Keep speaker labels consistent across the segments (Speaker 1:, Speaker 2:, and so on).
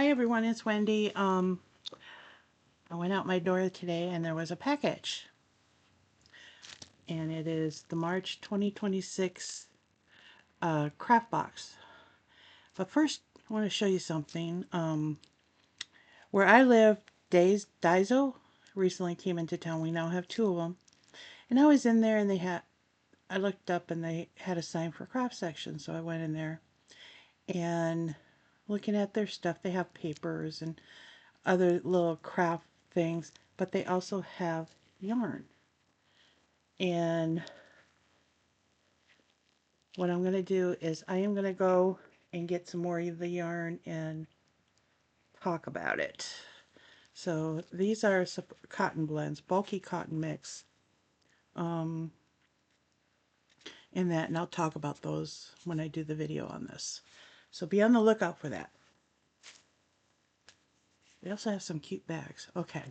Speaker 1: Hi everyone, it's Wendy. I went out my door today and there was a package. And it is the March 2026 craft box. But first, I want to show you something. Where I live, Daiso recently came into town. We now have two of them. And I was in there and I looked up and they had a sign for craft section. So I went in there and looking at their stuff, they have papers and other little craft things, but they also have yarn. And what I'm going to do is I am going to go and get some more of the yarn and talk about it. So these are cotton blends, bulky cotton mix. Um, and I'll talk about those when I do the video on this. So be on the lookout for that. We also have some cute bags. Okay,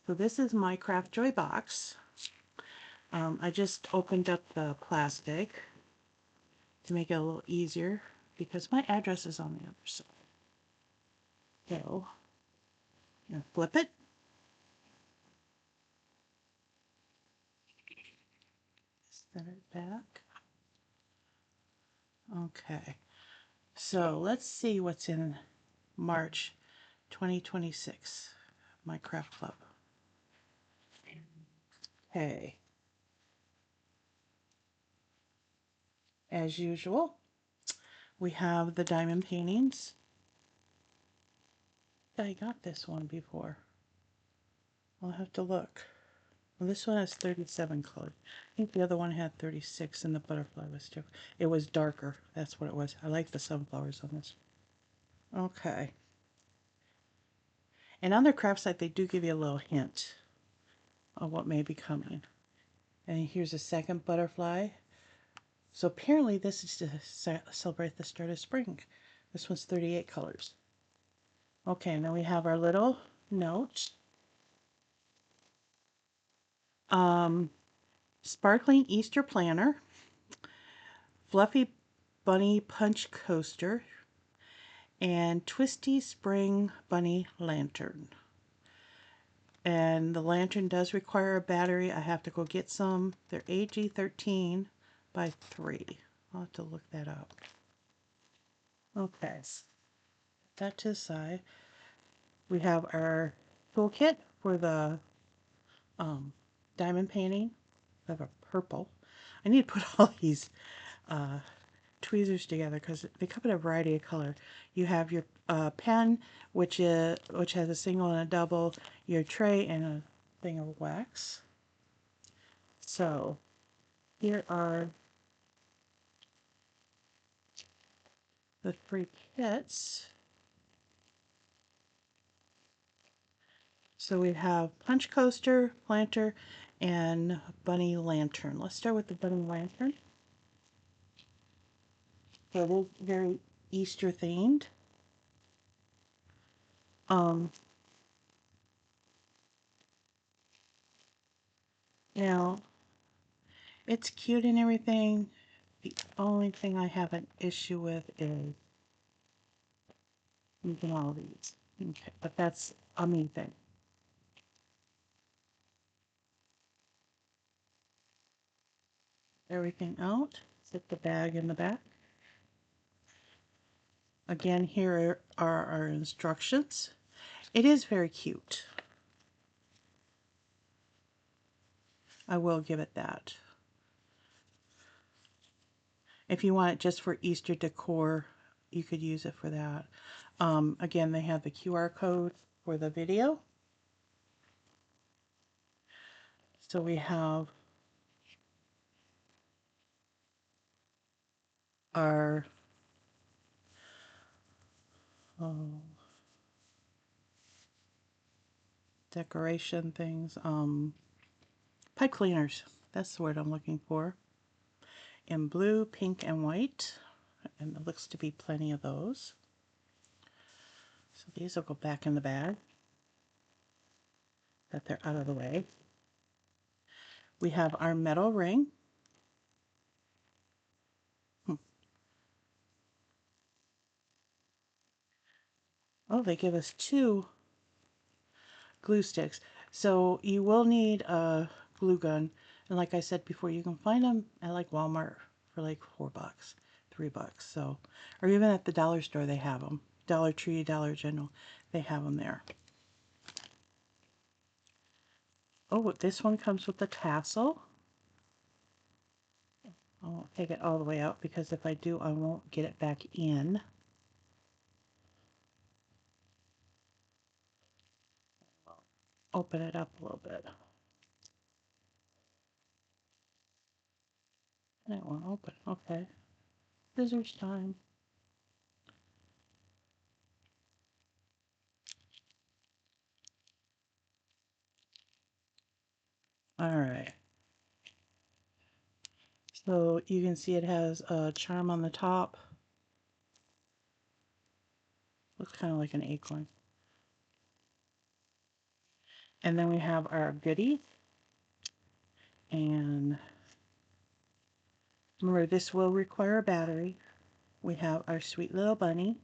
Speaker 1: so this is my Craft Joy box. I just opened up the plastic to make it a little easier because my address is on the other side. So, I'm going to flip it. Set it back. Okay, so let's see what's in March 2026, my craft club. Okay, as usual, we have the diamond paintings. I got this one before. I'll have to look. Well, this one has 37 colors. I think the other one had 36 and the butterfly was different. It was darker. That's what it was. I like the sunflowers on this. Okay. And on their craft site, they do give you a little hint of what may be coming. And here's a second butterfly. So apparently this is to celebrate the start of spring. This one's 38 colors. Okay, now we have our little note. Sparkling Easter planner. Fluffy bunny punch coaster. And twisty spring bunny lantern. And the lantern does require a battery. I have to go get some. They're AG13 by 3. I'll have to look that up. Okay, that to the side. We have our toolkit for the diamond painting. I have a purple. I need to put all these tweezers together because they come in a variety of color. You have your pen, which has a single and a double, your tray, and a thing of wax. So here are the 3 kits. So we have punch coaster, planter, and bunny lantern. Let's start with the bunny lantern. So it is very Easter themed. Now it's cute and everything. The only thing I have an issue with is using all these. Okay, but that's a me thing. Everything out. Zip the bag in the back. Again, here are our instructions. It is very cute. I will give it that. If you want it just for Easter decor, you could use it for that. Again, they have the QR code for the video. So we have our decoration things. Pipe cleaners. That's the word I'm looking for. In blue, pink, and white. And there looks to be plenty of those. So these will go back in the bag. That they're out of the way. We have our metal ring. Oh, they give us 2 glue sticks. So you will need a glue gun. And like I said before, you can find them at like Walmart for like $4, $3. So, or even at the dollar store, they have them. Dollar Tree, Dollar General, they have them there. Oh, this one comes with the tassel. I won't take it all the way out because if I do, I won't get it back in. Open it up a little bit. And it won't open. Okay. Scissors time. All right. So you can see it has a charm on the top. Looks kind of like an acorn. And then we have our goodie. And remember, this will require a battery. We have our sweet little bunny.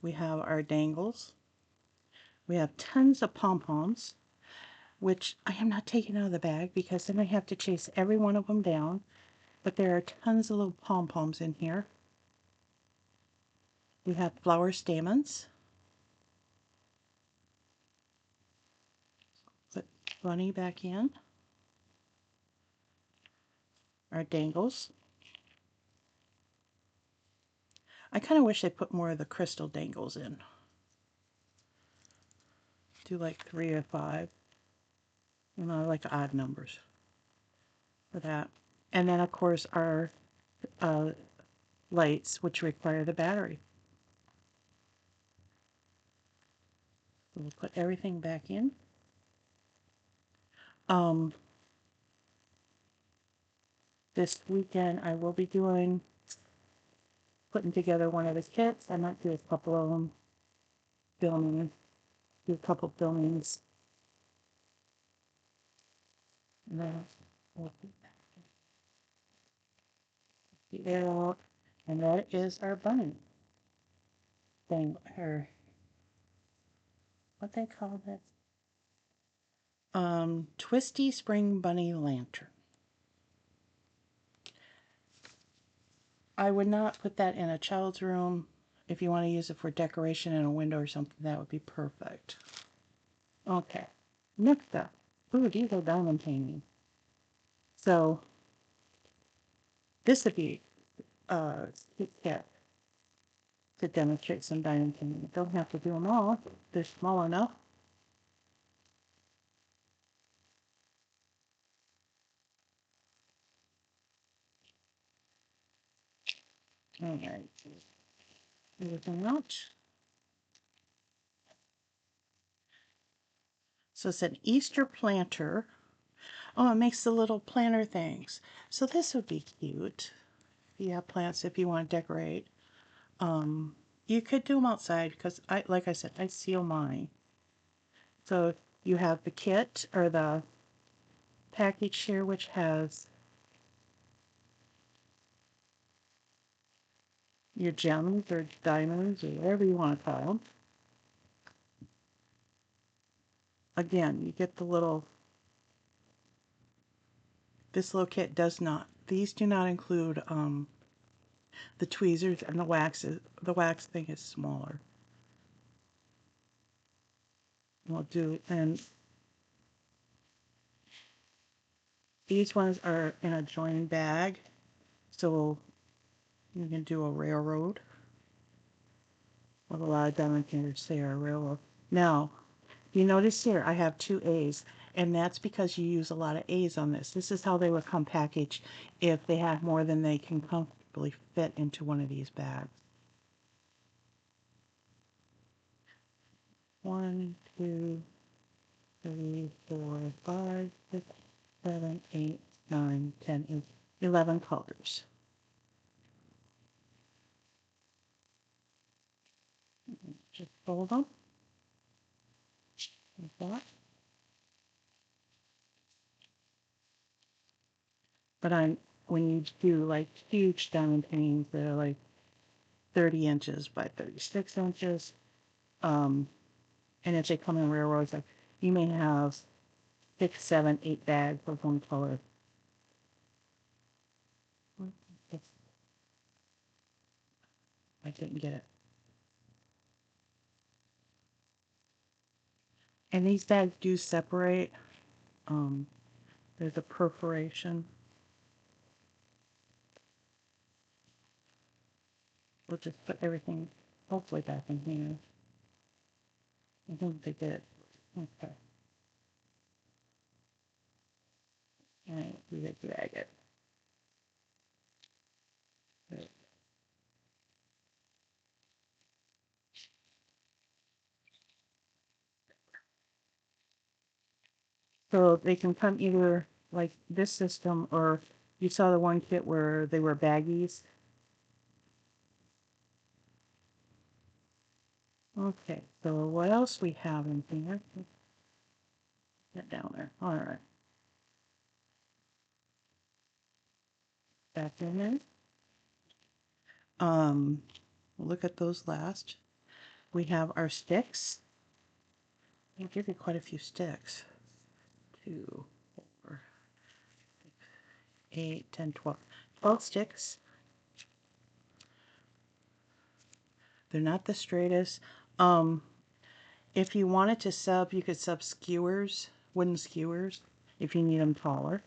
Speaker 1: We have our dangles. We have tons of pom-poms, which I am not taking out of the bag because then I have to chase every one of them down. But there are tons of little pom-poms in here. We have flower stamens. Put bunny back in. Our dangles. I kind of wish they put more of the crystal dangles in. Do like 3 or 5. You know, I like odd numbers for that. And then, of course, our lights, which require the battery. We'll put everything back in. This weekend, I will be putting together one of the kits. I might do a couple of them, do a couple filmings. And then we'll put the air out. And that is our bunny thing, or what they call that? Twisty Spring Bunny Lantern. I would not put that in a child's room. If you want to use it for decoration in a window or something, that would be perfect. Okay, next up. Ooh, these are diamond painting. So, this would be a kit to demonstrate some diamond painting. Don't have to do them all. They're small enough. All right. Everything out. So it's an Easter planter. Oh, it makes the little planter things. So this would be cute. If you have plants, if you want to decorate. You could do them outside because like I said, I seal mine. So you have the kit or the package here, which has your gems or diamonds or whatever you want to call them. Again, you get the little, this little kit does not, these do not include the tweezers and the waxes. The wax thing is smaller. We'll do, and these ones are in a joined bag, so you can do a railroad. What a lot of diamond painters say are a railroad. Now, you notice here I have 2 A's, and that's because you use a lot of A's on this. This is how they would come packaged if they have more than they can comfortably fit into one of these bags. 1, 2, 3, 4, 5, 6, 7, 8, 9, 10, 11 colors. Just fold them like that. But when you do like huge diamond paintings, they're like 30 inches by 36 inches. And if they come in railroads, like you may have 6, 7, 8 bags of one color. I didn't get it. And these bags do separate. Um, there's a perforation. We'll just put everything hopefully back in here. I think they did. Okay. Alright, we get drag it. So they can come either like this system, or you saw the one kit where they were baggies. Okay, so what else we have in here? Get down there. All right. Back in there. We'll look at those last. We have our sticks. I'll give you quite a few sticks. 2, 4, 8, 10, 12. 12 sticks. They're not the straightest. If you wanted to sub, you could sub skewers, wooden skewers, if you need them taller.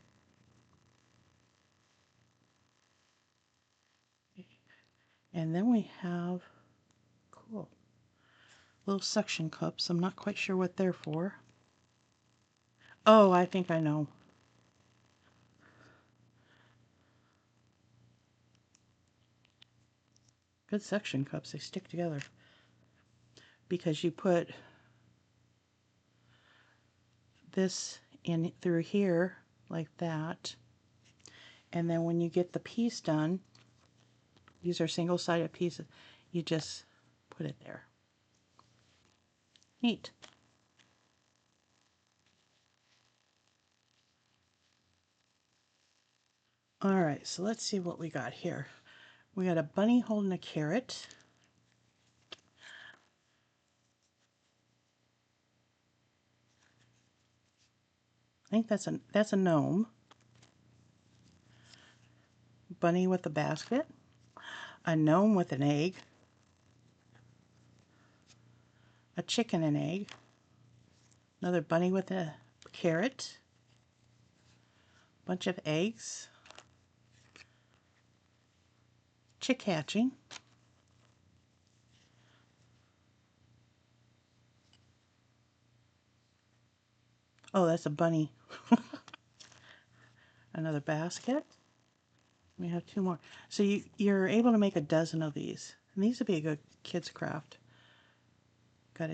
Speaker 1: And then we have, cool, little suction cups. I'm not quite sure what they're for. Oh, I think I know. Good suction cups, they stick together. Because you put this in through here, like that. And then when you get the piece done, these are single-sided pieces, you just put it there. Neat. All right, so let's see what we got here. We got a bunny holding a carrot. I think that's a gnome. Bunny with a basket. A gnome with an egg. A chicken and egg. Another bunny with a carrot. Bunch of eggs. Chick hatching. Oh, that's a bunny. Another basket. We have 2 more. So you're able to make a dozen of these. And these would be a good kids craft. Got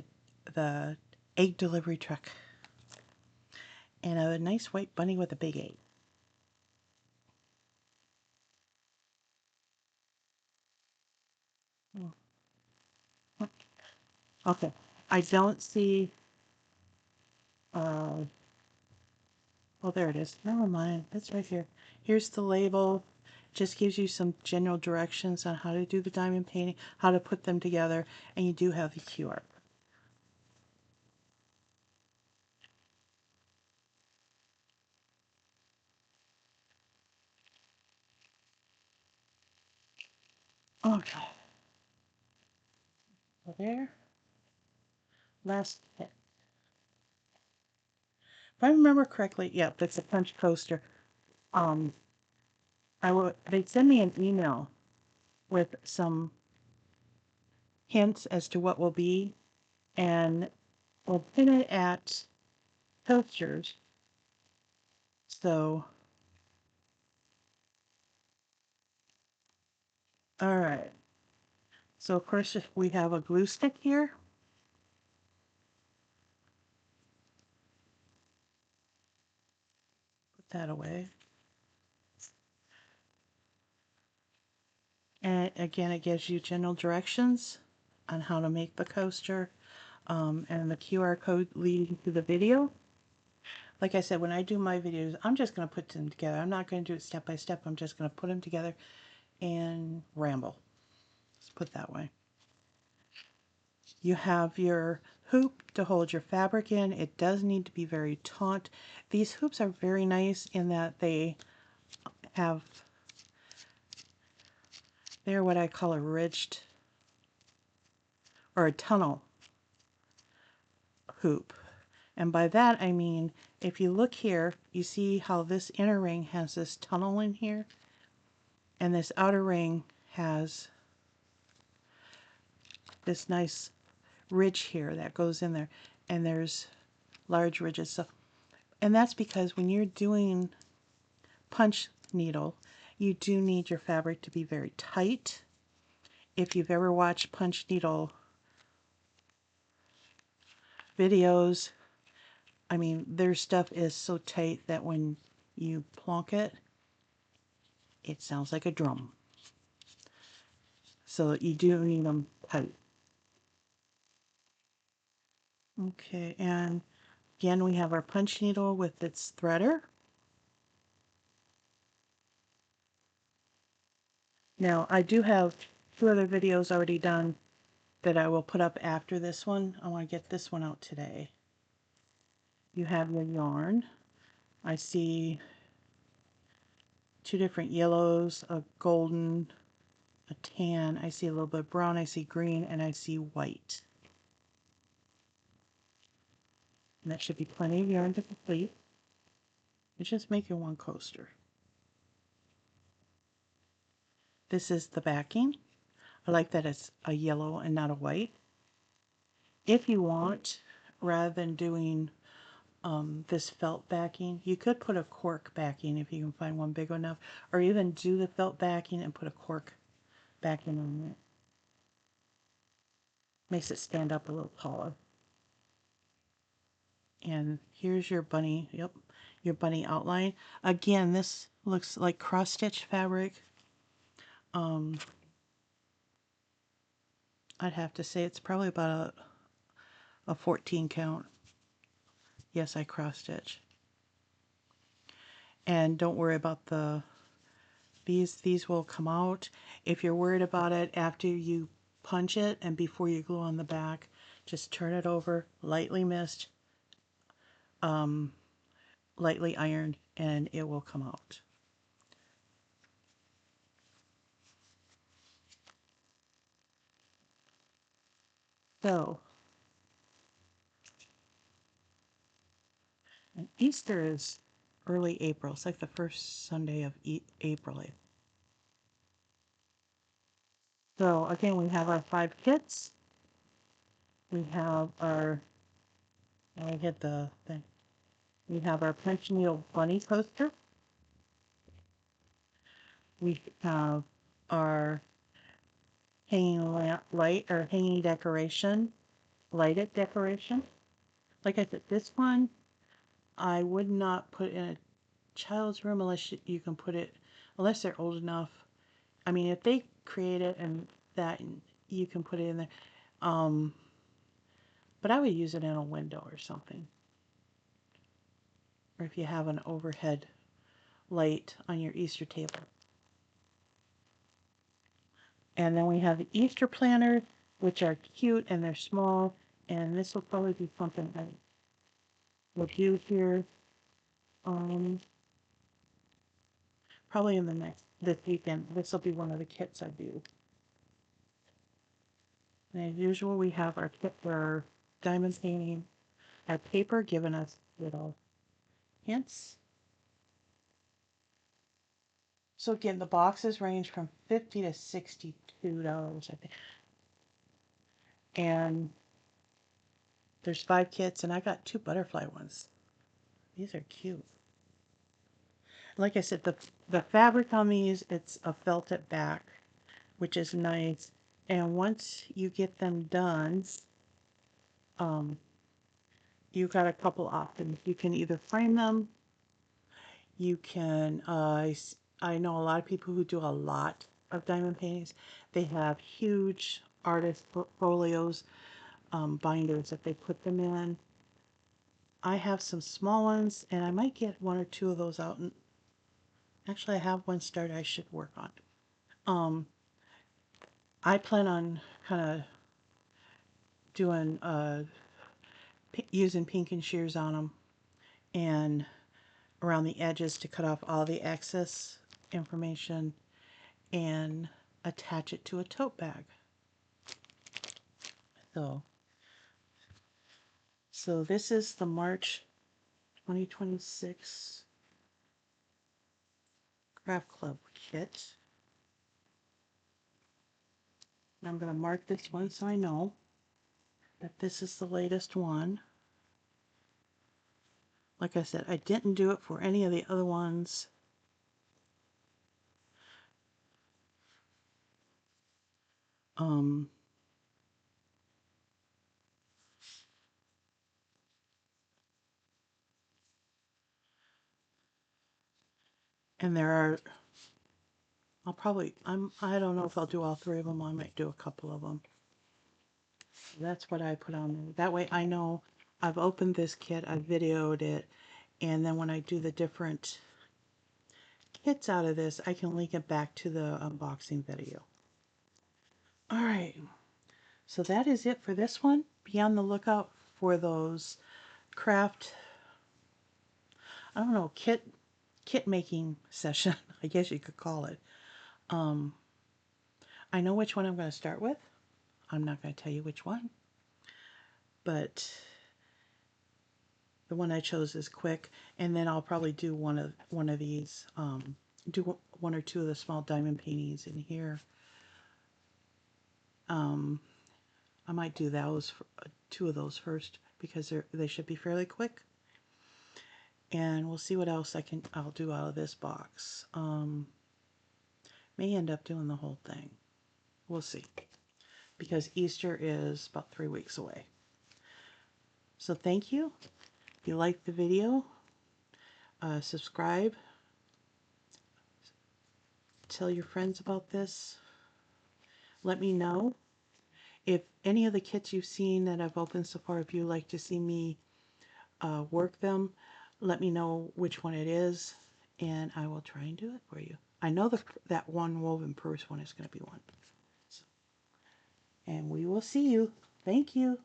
Speaker 1: the egg delivery truck. And a nice white bunny with a big egg. Okay. I don't see, oh, there it is. Never mind. It's right here. Here's the label. Just gives you some general directions on how to do the diamond painting, how to put them together, and you do have the QR. Okay. So there. Last hit. If I remember correctly, yep, that's a punch coaster. Um, they'd send me an email with some hints as to what will be, and we'll pin it at Toasters. So, all right. So of course, if we have a glue stick here. Put that away. And again, it gives you general directions on how to make the coaster, and the QR code leading to the video. Like I said, when I do my videos, I'm just going to put them together. I'm not going to do it step by step. I'm just going to put them together and ramble. Let's put it that way. You have your hoop to hold your fabric in. It does need to be very taut. These hoops are very nice in that have, they're what I call a ridged or a tunnel hoop. And by that I mean, if you look here, you see how this inner ring has this tunnel in here, and this outer ring has this nice ridge here that goes in there, and there's large ridges. So, and that's because when you're doing punch needle, you do need your fabric to be very tight. If you've ever watched punch needle videos, I mean, their stuff is so tight that when you plonk it, it sounds like a drum. So you do need them tight. Okay, and again, we have our punch needle with its threader. Now, I do have 2 other videos already done that I will put up after this one. I want to get this one out today. You have your yarn. I see 2 different yellows, a golden, a tan. I see a little bit of brown, I see green, and I see white. And that should be plenty of yarn to complete. It's just making 1 coaster. This is the backing. I like that it's a yellow and not a white. If you want, rather than doing this felt backing, you could put a cork backing if you can find one big enough, or even do the felt backing and put a cork backing on it. Makes it stand up a little taller. And here's your bunny, yep, your bunny outline. Again, this looks like cross stitch fabric. I'd have to say it's probably about a 14 count. Yes, I cross stitch. And don't worry about these will come out. If you're worried about it after you punch it and before you glue on the back, just turn it over, lightly mist, lightly ironed, and it will come out. So, and Easter is early April. It's like the first Sunday of April. So again, we have our 5 kits. We have our, I hit the thing. We have our punch needle bunny coaster. We have our hanging lamp light or hanging decoration, lighted decoration. Like I said, this one I would not put in a child's room unless you can put it, unless they're old enough. I mean, if they create it and that you can put it in there. But I would use it in a window or something. Or if you have an overhead light on your Easter table. And then we have the Easter planters, which are cute and they're small. And this will probably be something I will do here. Probably in this weekend. This will be one of the kits I do. And as usual, we have our kit for our diamond painting, our paper giving us little hints. So again, the boxes range from $50 to $62, I think. And there's 5 kits, and I got 2 butterfly ones. These are cute. Like I said, the fabric on these, it's a felted back, which is nice. And once you get them done, you got a couple options. You can either frame them. You can, I know a lot of people who do a lot of diamond paintings. They have huge artist portfolios, binders that they put them in. I have some small ones, and I might get 1 or 2 of those out. And actually, I have one started I should work on. I plan on kind of doing using pink and shears on them and around the edges to cut off all the excess information and attach it to a tote bag. So this is the March 2026 Craft Club kit. And I'm going to mark this one so I know that this is the latest one. Like I said, I didn't do it for any of the other ones. And there are, I don't know if I'll do all three of them. I might do a couple of them. That's what I put on there. That way I know I've opened this kit, I've videoed it, and then when I do the different kits out of this, I can link it back to the unboxing video. Alright, so that is it for this one. Be on the lookout for those craft, I don't know, kit making session, I guess you could call it. I know which one I'm going to start with. I'm not going to tell you which one, but the one I chose is quick, and then I'll probably do one of these, do one or two of the small diamond paintings in here. I might do those, two of those first, because they should be fairly quick. And we'll see what else I'll do out of this box. May end up doing the whole thing. We'll see. Because Easter is about 3 weeks away. So thank you. If you liked the video, subscribe. Tell your friends about this. Let me know if any of the kits you've seen that I've opened so far, if you'd like to see me work them, let me know which one it is, and I will try and do it for you. I know that one woven purse one is going to be one. So, and we will see you. Thank you.